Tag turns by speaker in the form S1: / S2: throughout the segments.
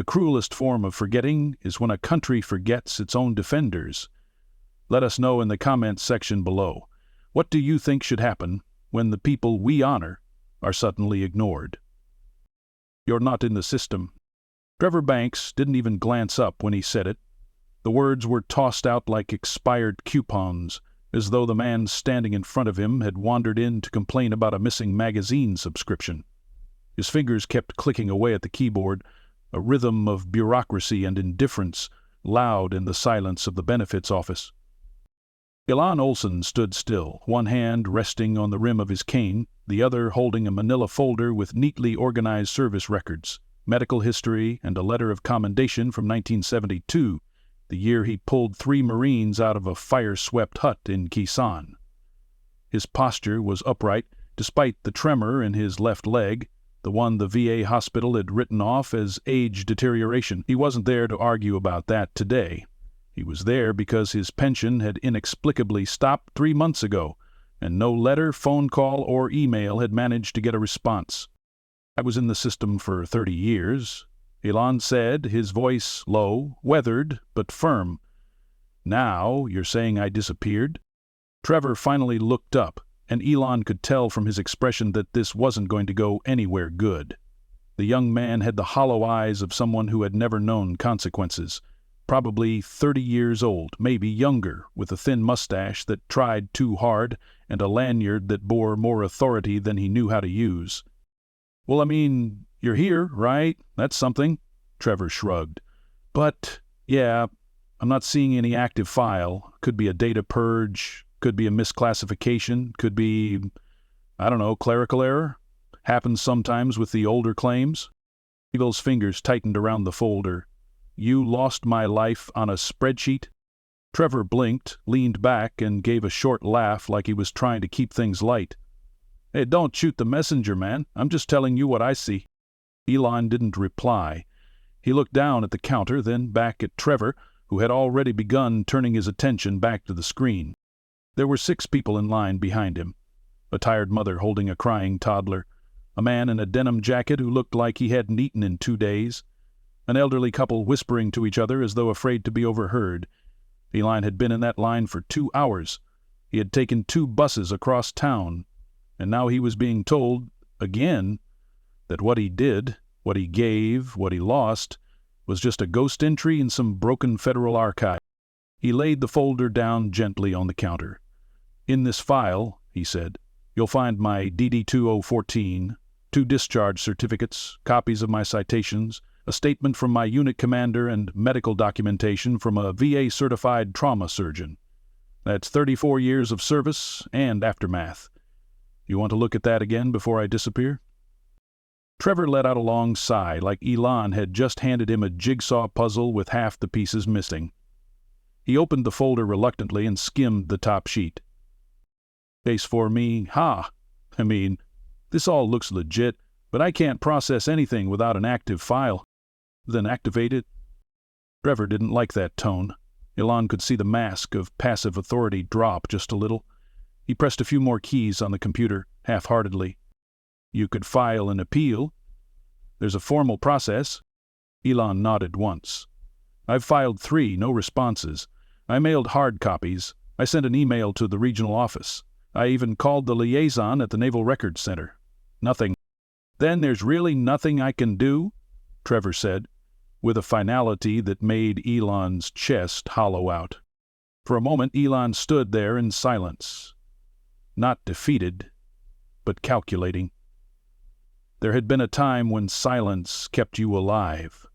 S1: cruelest form of forgetting is when a country forgets its own defenders. Let us know in the comments section below. What do you think should happen when the people we honor are suddenly ignored? You're not in the system. Trevor Banks didn't even glance up when he said it. The words were tossed out like expired coupons, as though the man standing in front of him had wandered in to complain about a missing magazine subscription. His fingers kept clicking away at the keyboard, a rhythm of bureaucracy and indifference loud in the silence of the benefits office. Elon Olson stood still, one hand resting on the rim of his cane, the other holding a manila folder with neatly organized service records, medical history, and a letter of commendation from 1972, the year he pulled 3 Marines out of a fire-swept hut in Quezon. His posture was upright, despite the tremor in his left leg, the one the VA hospital had written off as age deterioration. He wasn't there to argue about that today. He was there because his pension had inexplicably stopped 3 months ago, and no letter, phone call, or email had managed to get a response. "I was in the system for 30 years, Elon said, his voice low, weathered, but firm. "Now you're saying I disappeared?" Trevor finally looked up, and Elon could tell from his expression that this wasn't going to go anywhere good. The young man had the hollow eyes of someone who had never known consequences. Probably 30 years old, maybe younger, with a thin mustache that tried too hard and a lanyard that bore more authority than he knew how to use. "Well, I mean, you're here, right? That's something," Trevor shrugged. "But, yeah, I'm not seeing any active file. Could be a data purge, could be a misclassification, could be, I don't know, clerical error. Happens sometimes with the older claims." Evil's fingers tightened around the folder. "You lost my life on a spreadsheet?" Trevor blinked, leaned back, and gave a short laugh like he was trying to keep things light. "Hey, don't shoot the messenger, man. I'm just telling you what I see." Elon didn't reply. He looked down at the counter, then back at Trevor, who had already begun turning his attention back to the screen. There were 6 people in line behind him. A tired mother holding a crying toddler, a man in a denim jacket who looked like he hadn't eaten in 2 days, an elderly couple whispering to each other as though afraid to be overheard. Elon had been in that line for 2 hours. He had taken 2 buses across town, and now he was being told, again, that what he did, what he gave, what he lost, was just a ghost entry in some broken federal archive. He laid the folder down gently on the counter. "In this file," he said, "you'll find my DD-2014, 2 discharge certificates, copies of my citations, a statement from my unit commander, and medical documentation from a VA-certified trauma surgeon. That's 34 years of service and aftermath. You want to look at that again before I disappear?" Trevor let out a long sigh, like Elon had just handed him a jigsaw puzzle with half the pieces missing. He opened the folder reluctantly and skimmed the top sheet. "Case for me, ha! I mean, this all looks legit, but I can't process anything without an active file." "Then activate it." Trevor didn't like that tone. Elon could see the mask of passive authority drop just a little. He pressed a few more keys on the computer, half-heartedly. "You could file an appeal. There's a formal process." Elon nodded once. "I've filed 3, no responses. I mailed hard copies. I sent an email to the regional office. I even called the liaison at the Naval Records Center. Nothing." "Then there's really nothing I can do?" Trevor said, with a finality that made Elon's chest hollow out. For a moment, Elon stood there in silence. Not defeated, but calculating. There had been a time when silence kept you alive,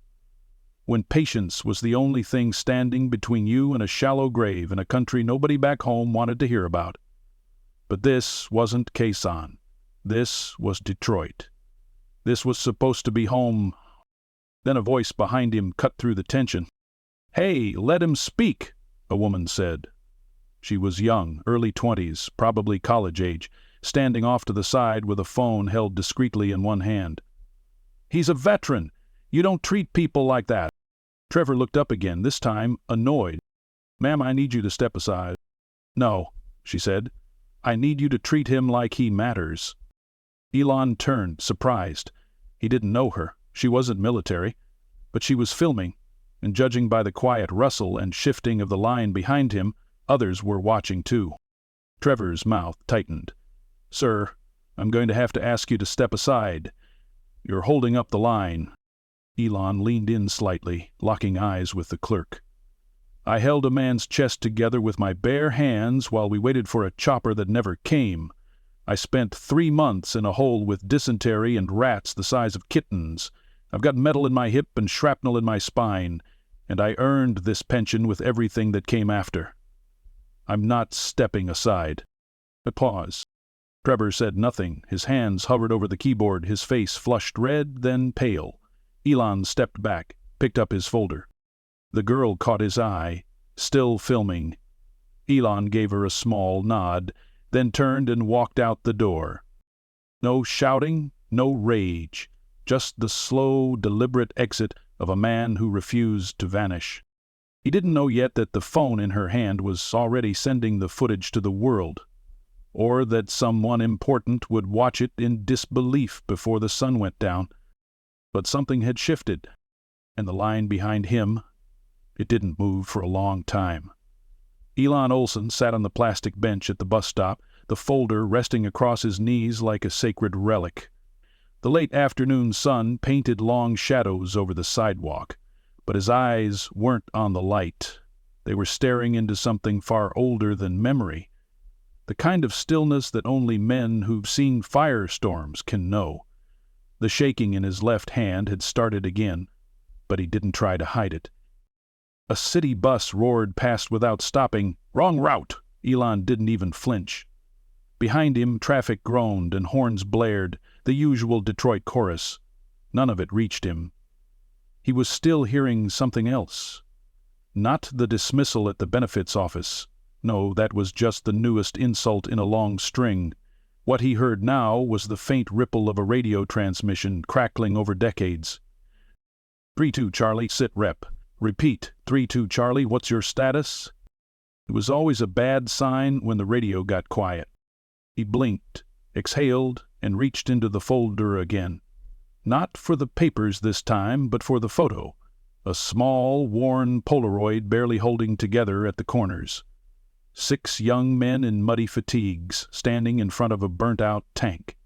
S1: when patience was the only thing standing between you and a shallow grave in a country nobody back home wanted to hear about. But this wasn't Quezon. This was Detroit. This was supposed to be home. Then a voice behind him cut through the tension. "Hey, let him speak," a woman said. She was young, early 20s, probably college age, standing off to the side with a phone held discreetly in one hand. "He's a veteran. You don't treat people like that." Trevor looked up again, this time annoyed. "Ma'am, I need you to step aside." "No," she said. "I need you to treat him like he matters." Elon turned, surprised. He didn't know her. She wasn't military. But she was filming, and judging by the quiet rustle and shifting of the line behind him, others were watching too. Trevor's mouth tightened. "Sir, I'm going to have to ask you to step aside. You're holding up the line." Elon leaned in slightly, locking eyes with the clerk. "I held a man's chest together with my bare hands while we waited for a chopper that never came. I spent 3 months in a hole with dysentery and rats the size of kittens. I've got metal in my hip and shrapnel in my spine, and I earned this pension with everything that came after. I'm not stepping aside." A pause. Trevor said nothing. His hands hovered over the keyboard, his face flushed red, then pale. Elon stepped back, picked up his folder. The girl caught his eye, still filming. Elon gave her a small nod, then turned and walked out the door. No shouting, no rage, just the slow, deliberate exit of a man who refused to vanish. He didn't know yet that the phone in her hand was already sending the footage to the world, or that someone important would watch it in disbelief before the sun went down. But something had shifted, and the line behind him, it didn't move for a long time. Elon Olson sat on the plastic bench at the bus stop, the folder resting across his knees like a sacred relic. The late afternoon sun painted long shadows over the sidewalk, but his eyes weren't on the light. They were staring into something far older than memory, the kind of stillness that only men who've seen firestorms can know. The shaking in his left hand had started again, but he didn't try to hide it. A city bus roared past without stopping. "Wrong route!" Elon didn't even flinch. Behind him, traffic groaned and horns blared, the usual Detroit chorus. None of it reached him. He was still hearing something else. Not the dismissal at the benefits office. No, that was just the newest insult in a long string. What he heard now was the faint ripple of a radio transmission crackling over decades. 3-2 Charlie, sit rep. Repeat, 3-2 Charlie, what's your status? It was always a bad sign when the radio got quiet. He blinked, exhaled, and reached into the folder again. Not for the papers this time, but for the photo. A small, worn Polaroid barely holding together at the corners. 6 young men in muddy fatigues, standing in front of a burnt-out tank.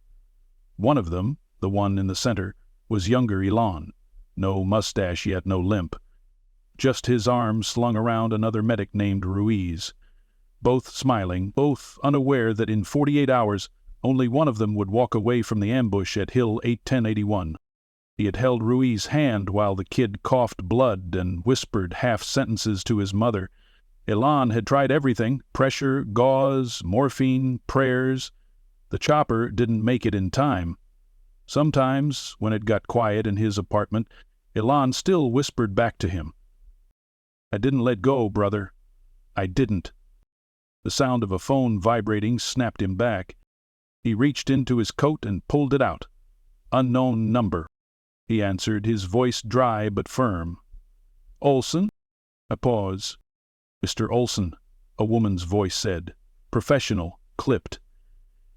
S1: One of them, the one in the center, was younger Elon. No mustache yet, no limp. Just his arm slung around another medic named Ruiz. Both smiling, both unaware that in 48 hours only one of them would walk away from the ambush at Hill 81081. He had held Ruiz's hand while the kid coughed blood and whispered half-sentences to his mother. Elon had tried everything: pressure, gauze, morphine, prayers. The chopper didn't make it in time. Sometimes, when it got quiet in his apartment, Elon still whispered back to him, "I didn't let go, brother. I didn't." The sound of a phone vibrating snapped him back. He reached into his coat and pulled it out. "Unknown number," he answered, his voice dry but firm. "Olson?" A pause. "Mr. Olson," a woman's voice said. Professional, clipped.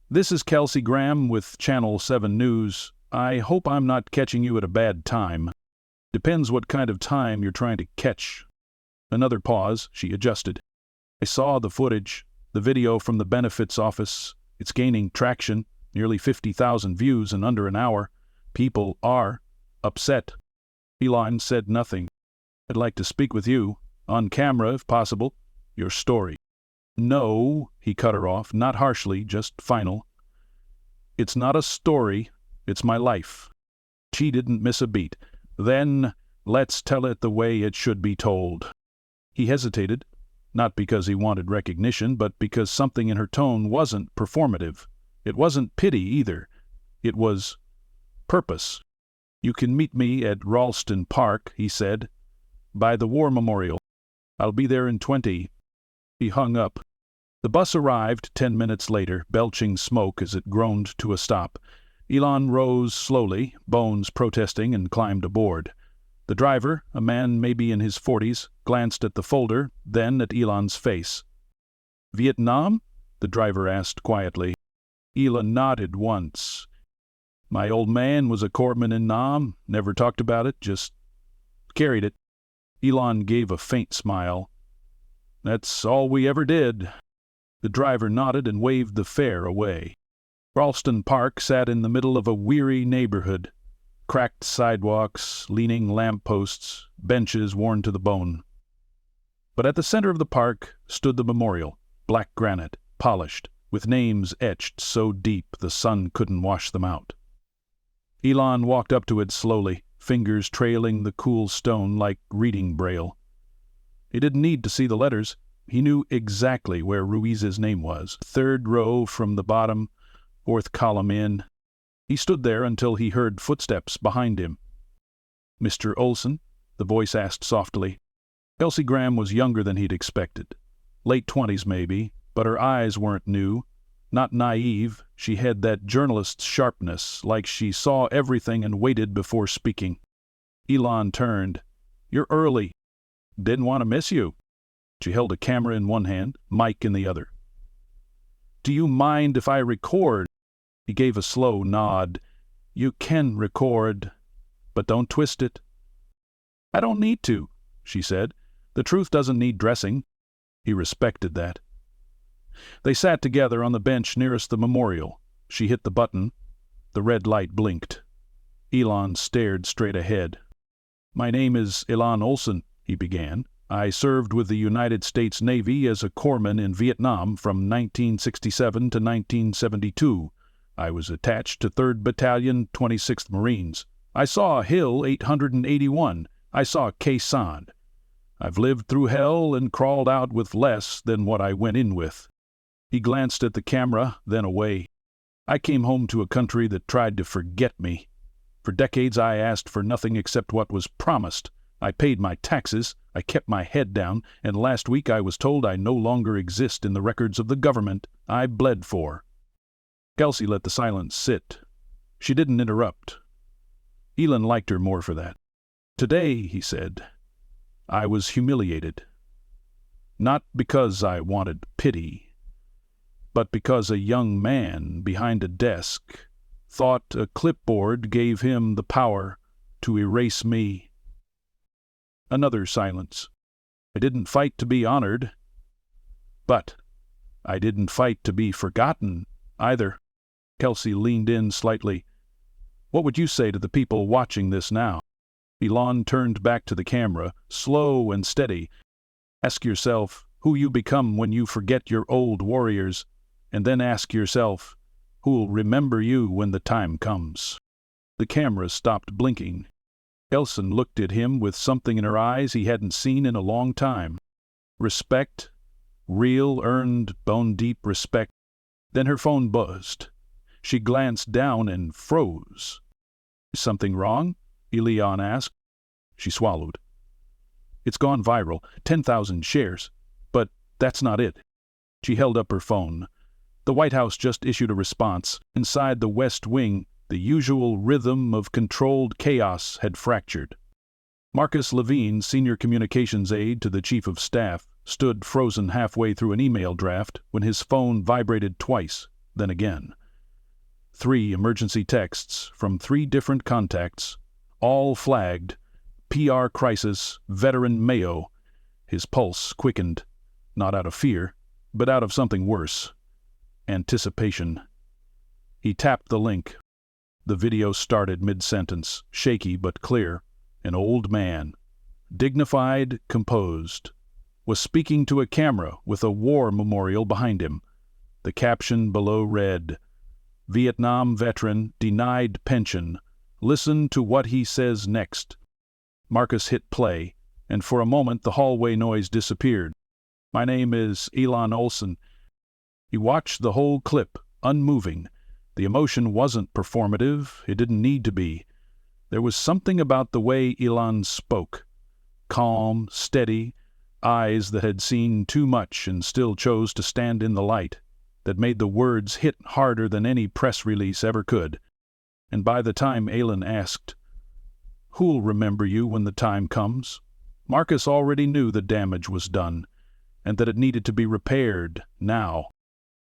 S1: "This is Kelsey Graham with Channel 7 News. I hope I'm not catching you at a bad time. Depends what kind of time you're trying to catch." Another pause. She adjusted. "I saw the footage, the video from the benefits office. It's gaining traction, nearly 50,000 views in under an hour. People are upset." Elon said nothing. "I'd like to speak with you, on camera if possible, your story." "No," he cut her off, not harshly, just final. "It's not a story, it's my life." She didn't miss a beat. "Then, let's tell it the way it should be told." He hesitated, not because he wanted recognition, but because something in her tone wasn't performative. It wasn't pity either. It was purpose. "You can meet me at Ralston Park," he said, "by the War Memorial. I'll be there in 20. He hung up. The bus arrived 10 minutes later, belching smoke as it groaned to a stop. Elon rose slowly, bones protesting, and climbed aboard. The driver, a man maybe in his 40s, glanced at the folder, then at Elon's face. "Vietnam?" the driver asked quietly. Elon nodded once. "My old man was a corpsman in Nam, never talked about it, just Carried it. Elon gave a faint smile. That's all we ever did. The driver nodded and waved the fare away. Ralston Park sat in the middle of a weary neighborhood. Cracked sidewalks, leaning lampposts, benches worn to the bone. But at the center of the park stood the memorial, black granite, polished, with names etched so deep the sun couldn't wash them out. Elon walked up to it slowly, fingers trailing the cool stone like reading braille. He didn't need to see the letters. He knew exactly where Ruiz's name was. 3rd row from the bottom, 4th column in. He stood there until he heard footsteps behind him. "Mr. Olson?" the voice asked softly. Kelsey Graham was younger than he'd expected. Late 20s maybe, but her eyes weren't new. Not naive, she had that journalist's sharpness, like she saw everything and waited before speaking. Elon turned. "You're early. Didn't want to miss you." She held a camera in one hand, mic in the other. "Do you mind if I record?" He gave a slow nod. "You can record, but don't twist it." "I don't need to," she said. "The truth doesn't need dressing." He respected that. They sat together on the bench nearest the memorial. She hit the button. The red light blinked. Elon stared straight ahead. "My name is Elon Olson," he began. "I served with the United States Navy as a corpsman in Vietnam from 1967 to 1972. I was attached to 3rd Battalion, 26th Marines. I saw Hill 881. I saw Khe Sanh. I've lived through hell and crawled out with less than what I went in with." He glanced at the camera, then away. "I came home to a country that tried to forget me. For decades I asked for nothing except what was promised. I paid my taxes, I kept my head down, and last week I was told I no longer exist in the records of the government I bled for." Kelsey let the silence sit. She didn't interrupt. Elon liked her more for that. "Today," he said, "I was humiliated. Not because I wanted pity, but because a young man behind a desk thought a clipboard gave him the power to erase me." Another silence. "I didn't fight to be honored, but I didn't fight to be forgotten either." Kelsey leaned in slightly. "What would you say to the people watching this now?" Elon turned back to the camera, slow and steady. "Ask yourself who you become when you forget your old warriors, and then ask yourself who'll remember you when the time comes." The camera stopped blinking. Elson looked at him with something in her eyes he hadn't seen in a long time. Respect, real, earned, bone-deep respect. Then her phone buzzed. She glanced down and froze. "Something wrong?" Elon asked. She swallowed. "It's gone viral, 10,000 shares. But that's not it." She held up her phone. The White House just issued a response. Inside the West Wing, the usual rhythm of controlled chaos had fractured. Marcus Levine, senior communications aide to the chief of staff, stood frozen halfway through an email draft when his phone vibrated twice, then again. 3 emergency texts from 3 different contacts, all flagged, PR crisis, veteran Mayo. His pulse quickened, not out of fear, but out of something worse. Anticipation. He tapped the link. The video started mid-sentence, shaky but clear. An old man, dignified, composed, was speaking to a camera with a war memorial behind him. The caption below read, "Vietnam veteran denied pension. Listen to what he says next." Marcus hit play, and for a moment the hallway noise disappeared. "My name is Elon Olson." He watched the whole clip, unmoving. The emotion wasn't performative. It didn't need to be. There was something about the way Elon spoke. Calm, steady, eyes that had seen too much and still chose to stand in the light, that made the words hit harder than any press release ever could. And by the time Elon asked, "Who'll remember you when the time comes?" Marcus already knew the damage was done, and that it needed to be repaired now.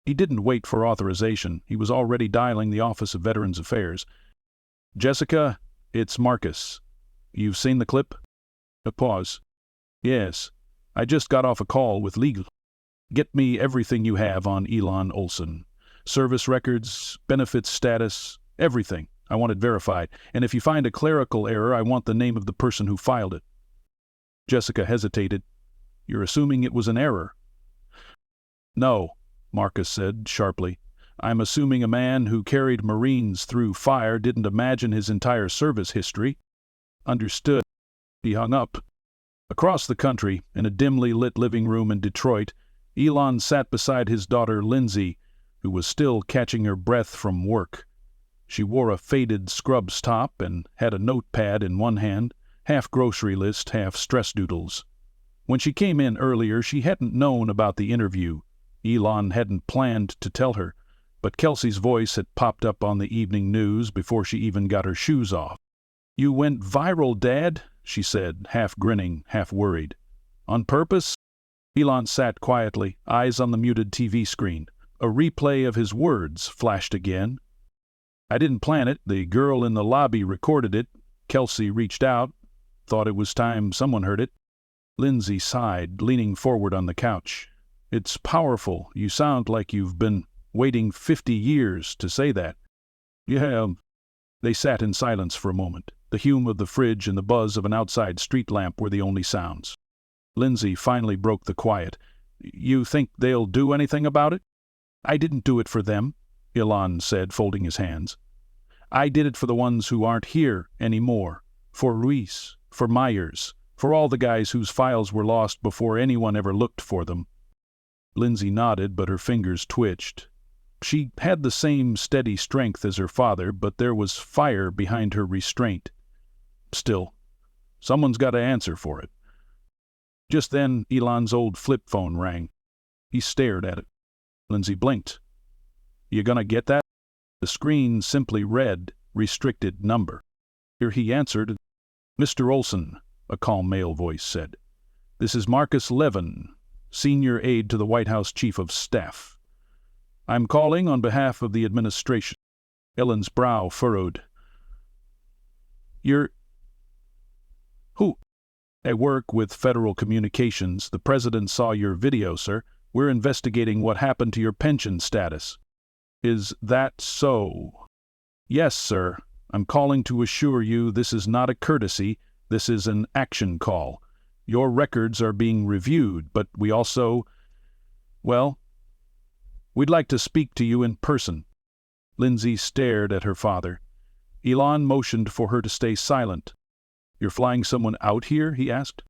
S1: He didn't wait for authorization. He was already dialing the Office of Veterans Affairs. "Jessica, it's Marcus. You've seen the clip?" A pause. Yes, I just got off a call with legal. Get me everything you have on Elon Olson. Service records, benefits status, everything. I want it verified. And if you find a clerical error, I want the name of the person who filed it. Jessica hesitated. You're assuming it was an error. No, Marcus said sharply. I'm assuming a man who carried Marines through fire didn't imagine his entire service history. Understood. He hung up. Across the country, in a dimly lit living room in Detroit, Elon sat beside his daughter Lindsay, who was still catching her breath from work. She wore a faded scrubs top and had a notepad in one hand, half grocery list, half stress doodles. When she came in earlier, she hadn't known about the interview. Elon hadn't planned to tell her, but Kelsey's voice had popped up on the evening news before she even got her shoes off. You went viral, Dad, she said, half grinning, half worried. On purpose? Elon sat quietly, eyes on the muted TV screen. A replay of his words flashed again. I didn't plan it. The girl in the lobby recorded it. Kelsey reached out. Thought it was time someone heard it. Lindsay sighed, leaning forward on the couch. It's powerful. You sound like you've been waiting 50 years to say that. Yeah. They sat in silence for a moment. The hum of the fridge and the buzz of an outside street lamp were the only sounds. Lindsay finally broke the quiet. You think they'll do anything about it? I didn't do it for them, Elon said, folding his hands. I did it for the ones who aren't here anymore. For Ruiz, for Myers, for all the guys whose files were lost before anyone ever looked for them. Lindsay nodded, but her fingers twitched. She had the same steady strength as her father, but there was fire behind her restraint. Still, someone's got to answer for it. Just then, Elon's old flip phone rang. He stared at it. Lindsay blinked. You gonna get that? The screen simply read, restricted number. Here he answered. Mr. Olson, a calm male voice said. This is Marcus Levin, senior aide to the White House Chief of Staff. I'm calling on behalf of the administration. Ellen's brow furrowed. You're... Who? I work with Federal Communications. The President saw your video, sir. We're investigating what happened to your pension status. Is that so? Yes, sir. I'm calling to assure you this is not a courtesy. This is an action call. Your records are being reviewed, but we also... Well, we'd like to speak to you in person. Lindsay stared at her father. Elon motioned for her to stay silent. You're flying someone out here? He asked.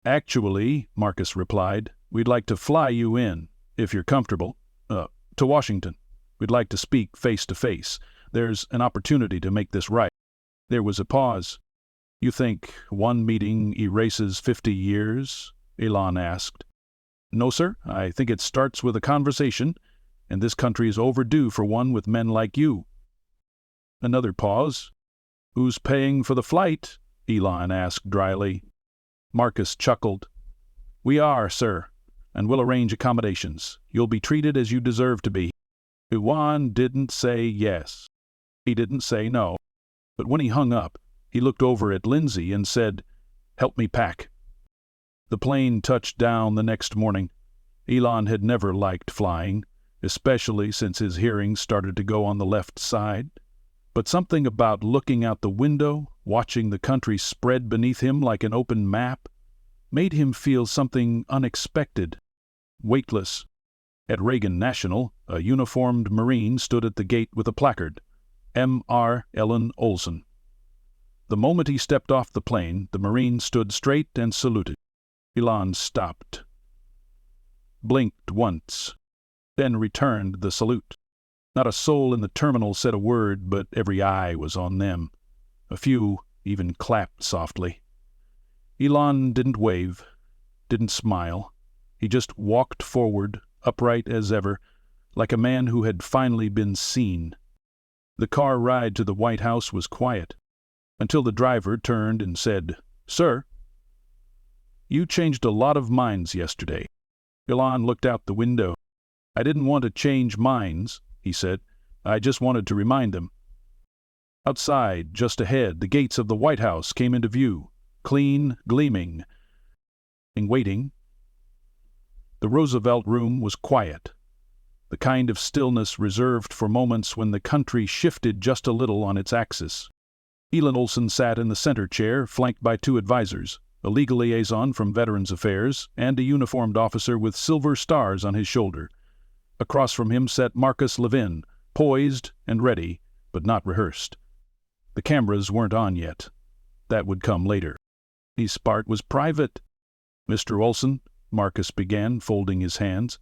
S1: Actually, Marcus replied, we'd like to fly you in, if you're comfortable, to Washington. We'd like to speak face to face. There's an opportunity to make this right. There was a pause. You think one meeting erases 50 years? Elon asked. No, sir. I think it starts with a conversation, and this country is overdue for one with men like you. Another pause. Who's paying for the flight? Elon asked dryly. Marcus chuckled. We are, sir, and we'll arrange accommodations. You'll be treated as you deserve to be. Juan didn't say yes. He didn't say no. But when he hung up, he looked over at Lindsay and said, Help me pack. The plane touched down the next morning. Elon had never liked flying, especially since his hearing started to go on the left side. But something about looking out the window, watching the country spread beneath him like an open map, made him feel something unexpected, weightless. At Reagan National, a uniformed Marine stood at the gate with a placard, M.R. Elon Olson. The moment he stepped off the plane, the Marine stood straight and saluted. Elon stopped, blinked once, then returned the salute. Not a soul in the terminal said a word, but every eye was on them. A few even clapped softly. Elon didn't wave, didn't smile. He just walked forward, upright as ever, like a man who had finally been seen. The car ride to the White House was quiet, until the driver turned and said, Sir, you changed a lot of minds yesterday. Elon looked out the window. I didn't want to change minds, he said. I just wanted to remind them. Outside, just ahead, the gates of the White House came into view, clean, gleaming. Waiting. The Roosevelt room was quiet, the kind of stillness reserved for moments when the country shifted just a little on its axis. Elon Olson sat in the center chair, flanked by two advisors, a legal liaison from Veterans Affairs and a uniformed officer with silver stars on his shoulder. Across from him sat Marcus Levin, poised and ready, but not rehearsed. The cameras weren't on yet. That would come later. His part was private. "Mr. Olson," Marcus began, folding his hands,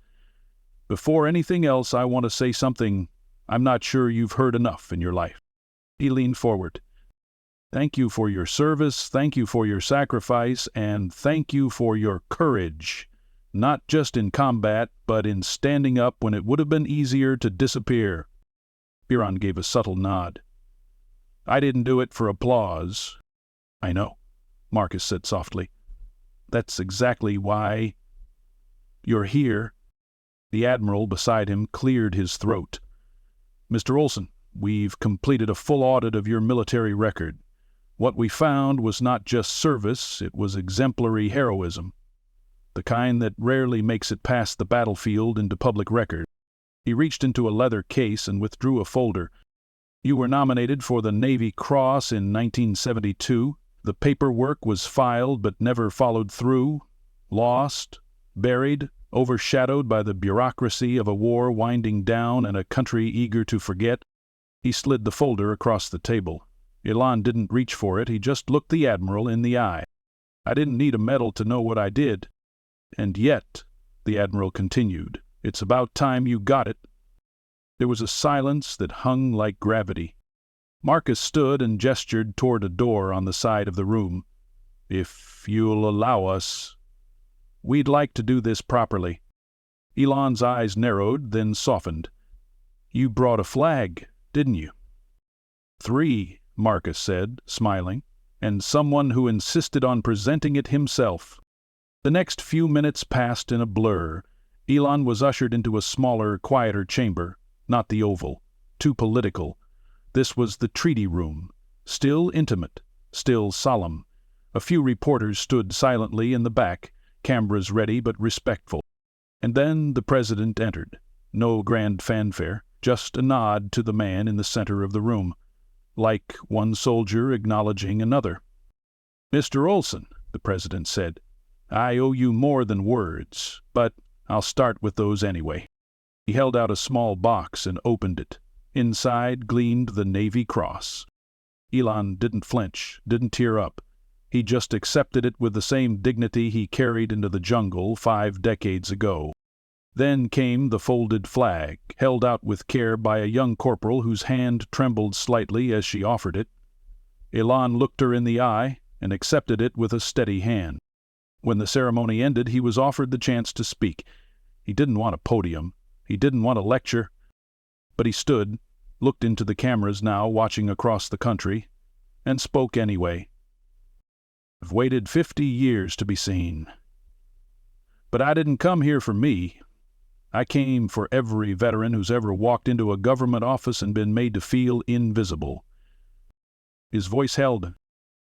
S1: "before anything else, I want to say something I'm not sure you've heard enough in your life." He leaned forward. "Thank you for your service, thank you for your sacrifice, and thank you for your courage, not just in combat, but in standing up when it would have been easier to disappear." Elon gave a subtle nod. "I didn't do it for applause." "I know," Marcus said softly. "That's exactly why you're here." The admiral beside him cleared his throat. "Mr. Olson, we've completed a full audit of your military record. What we found was not just service, it was exemplary heroism, the kind that rarely makes it past the battlefield into public record." He reached into a leather case and withdrew a folder. "You were nominated for the Navy Cross in 1972. The paperwork was filed but never followed through, lost, buried, overshadowed by the bureaucracy of a war winding down and a country eager to forget." He slid the folder across the table. Elon didn't reach for it, he just looked the admiral in the eye. "I didn't need a medal to know what I did. And yet," the admiral continued, "it's about time you got it." There was a silence that hung like gravity. Marcus stood and gestured toward a door on the side of the room. "If you'll allow us, we'd like to do this properly." Elon's eyes narrowed, then softened. "You brought a flag, didn't you?" "3, Marcus said, smiling, "and someone who insisted on presenting it himself." The next few minutes passed in a blur. Elon was ushered into a smaller, quieter chamber, not the Oval, too political. This was the treaty room, still intimate, still solemn. A few reporters stood silently in the back, cameras ready but respectful. And then the president entered. No grand fanfare, just a nod to the man in the center of the room, like one soldier acknowledging another. "Mr. Olson," the president said, "I owe you more than words, but I'll start with those anyway." He held out a small box and opened it. Inside gleamed the Navy Cross. Elon didn't flinch, didn't tear up. He just accepted it with the same dignity he carried into the jungle 5 decades ago. Then came the folded flag, held out with care by a young corporal whose hand trembled slightly as she offered it. Elon looked her in the eye and accepted it with a steady hand. When the ceremony ended, he was offered the chance to speak. He didn't want a podium. He didn't want a lecture. But he stood, looked into the cameras now watching across the country, and spoke anyway. "I've waited 50 years to be seen. But I didn't come here for me. I came for every veteran who's ever walked into a government office and been made to feel invisible." His voice held.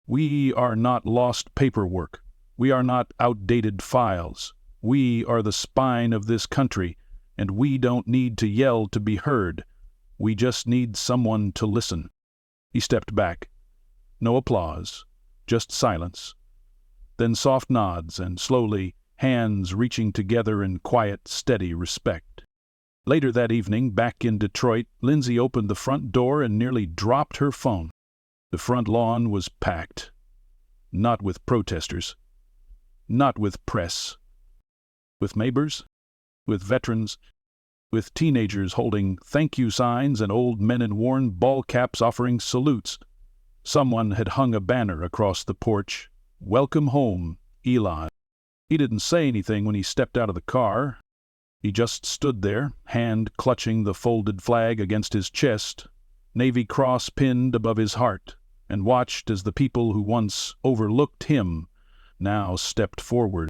S1: "We are not lost paperwork. We are not outdated files. We are the spine of this country, and we don't need to yell to be heard. We just need someone to listen." He stepped back. No applause, just silence. Then soft nods and slowly, hands reaching together in quiet, steady respect. Later that evening, back in Detroit, Lindsay opened the front door and nearly dropped her phone. The front lawn was packed. Not with protesters. Not with press. With neighbors. With veterans. With teenagers holding thank you signs and old men in worn ball caps offering salutes. Someone had hung a banner across the porch. "Welcome home, Elon." He didn't say anything when he stepped out of the car. He just stood there, hand clutching the folded flag against his chest, Navy Cross pinned above his heart, and watched as the people who once overlooked him now stepped forward.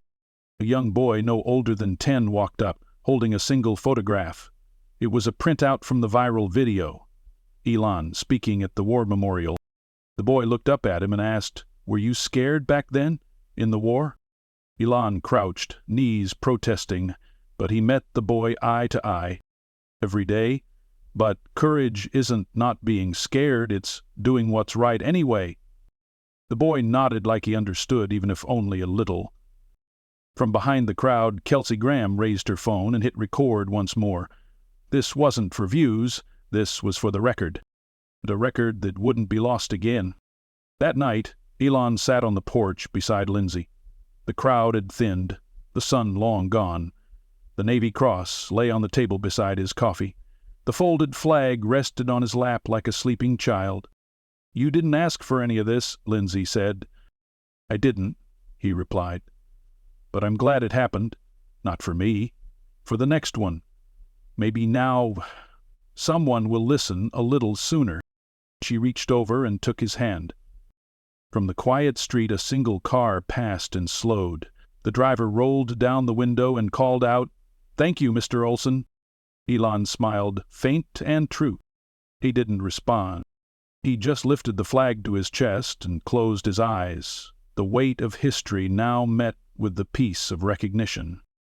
S1: A young boy no older than 10 walked up, holding a single photograph. It was a printout from the viral video. Elon speaking at the war memorial. The boy looked up at him and asked, were you scared back then, in the war?" Elon crouched, knees protesting, but he met the boy eye to eye. "Every day. But courage isn't not being scared, it's doing what's right anyway." The boy nodded like he understood, even if only a little. From behind the crowd, Kelsey Graham raised her phone and hit record once more. This wasn't for views, this was for the record. And a record that wouldn't be lost again. That night, Elon sat on the porch beside Lindsay. The crowd had thinned, the sun long gone. The Navy Cross lay on the table beside his coffee. The folded flag rested on his lap like a sleeping child. "You didn't ask for any of this," Lindsay said. "I didn't," he replied. "But I'm glad it happened. Not for me. For the next one. Maybe now someone will listen a little sooner." She reached over and took his hand. From the quiet street a single car passed and slowed. The driver rolled down the window and called out, "Thank you, Mr. Olson." Elon smiled, faint and true. He didn't respond. He just lifted the flag to his chest and closed his eyes, the weight of history now met with the peace of recognition.